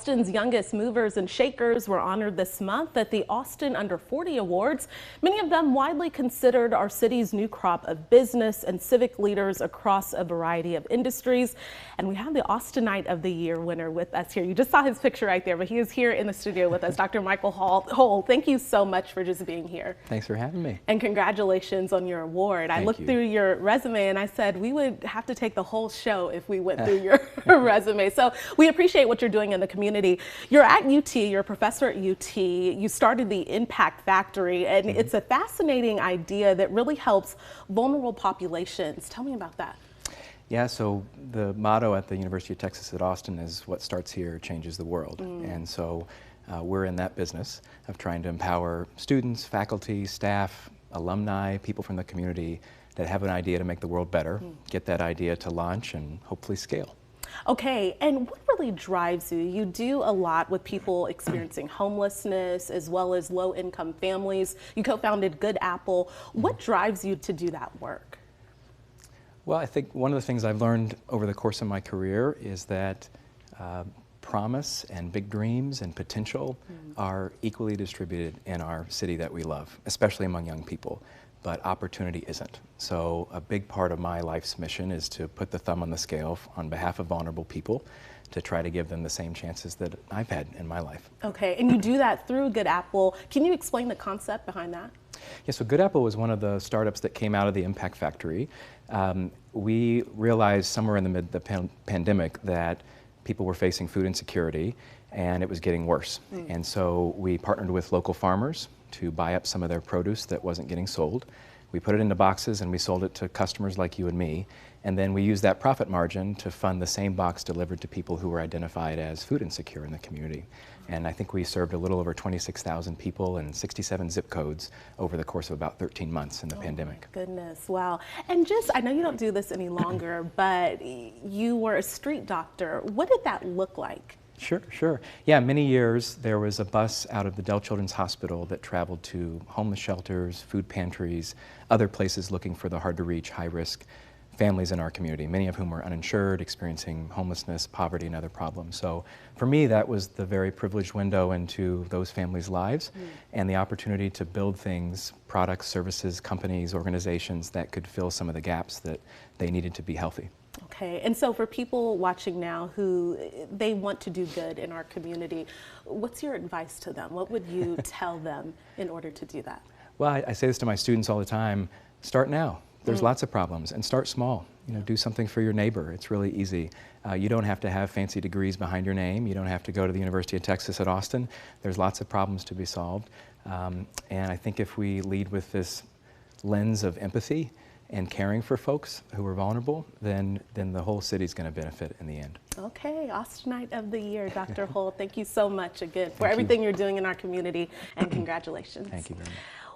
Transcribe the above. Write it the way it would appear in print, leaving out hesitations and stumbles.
Austin's youngest movers and shakers were honored this month at the Austin Under 40 Awards. Many of them widely considered our city's new crop of business and civic leaders across a variety of industries. And we have the Austinite of the Year winner with us here. You just saw his picture right there, but he is here in the studio with us, Dr. Michael Hull. Thank you so much for just being here. Thanks for having me. And congratulations on your award. I looked through your resume and I said we would have to take the whole show if we went through your resume. So we appreciate what you're doing in the community. You're at UT, you're a professor at UT. You started the Impact Factory, and it's a fascinating idea that really helps vulnerable populations. Tell me about that. Yeah, so the motto at the University of Texas at Austin is what starts here changes the world. And so we're in that business of trying to empower students, faculty, staff, alumni, people from the community that have an idea to make the world better, get that idea to launch and hopefully scale. Okay, and what really drives you? You do a lot with people experiencing homelessness as well as low-income families. You co-founded Good Apple. What drives you to do that work? Well, I think one of the things I've learned over the course of my career is that promise and big dreams and potential are equally distributed in our city that we love, especially among young people. But opportunity isn't. So a big part of my life's mission is to put the thumb on the scale on behalf of vulnerable people to try to give them the same chances that I've had in my life. Okay, and you do that through Good Apple. Can you explain the concept behind that? Yeah, so Good Apple was one of the startups that came out of the Impact Factory. We realized somewhere in the mid-pandemic that people were facing food insecurity and it was getting worse. And so we partnered with local farmers to buy up some of their produce that wasn't getting sold. We put it into boxes and we sold it to customers like you and me. And then we used that profit margin to fund the same box delivered to people who were identified as food insecure in the community. And I think we served a little over 26,000 people in 67 zip codes over the course of about 13 months in the pandemic. Goodness, wow. And just, I know you don't do this any longer, but you were a street doctor. What did that look like? Sure. Yeah, many years there was a bus out of the Dell Children's Hospital that traveled to homeless shelters, food pantries, other places looking for the hard-to-reach, high-risk families in our community, many of whom were uninsured, experiencing homelessness, poverty, and other problems. So for me, that was the very privileged window into those families' lives and the opportunity to build things, products, services, companies, organizations that could fill some of the gaps that they needed to be healthy. Okay, and so for people watching now who they want to do good in our community, what's your advice to them? What would you tell them in order to do that? Well, I say this to my students all the time, start now. There's lots of problems, and start small. You know, do something for your neighbor. It's really easy. You don't have to have fancy degrees behind your name. You don't have to go to the University of Texas at Austin. There's lots of problems to be solved. And I think if we lead with this lens of empathy and caring for folks who are vulnerable, then the whole city's going to benefit in the end. Okay, Austinite of the Year, Dr. Hull. Thank you so much again for everything you're doing in our community, and congratulations. Thank you very much.